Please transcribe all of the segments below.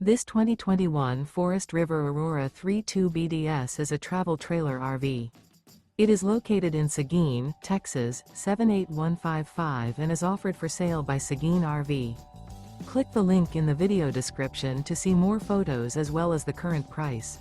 This 2021 Forest River Aurora 32 BDS is a travel trailer RV. It is located in Seguin, Texas, 78155 and is offered for sale by Seguin RV. Click the link in the video description to see more photos as well as the current price.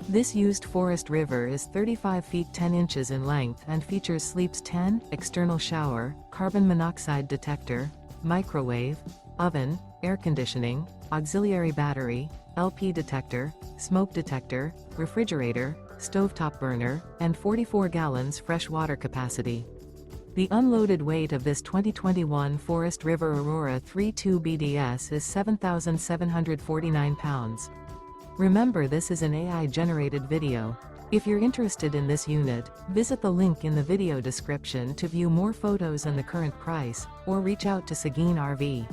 This used Forest River is 35 feet 10 inches in length and features sleeps 10, external shower, carbon monoxide detector, microwave, oven, air conditioning, auxiliary battery, LP detector, smoke detector, refrigerator, stovetop burner, and 44 gallons fresh water capacity. The unloaded weight of this 2021 Forest River Aurora 32 BDS is 7,749 pounds. Remember, this is an AI-generated video. If you're interested in this unit, visit the link in the video description to view more photos and the current price, or reach out to Seguin RV.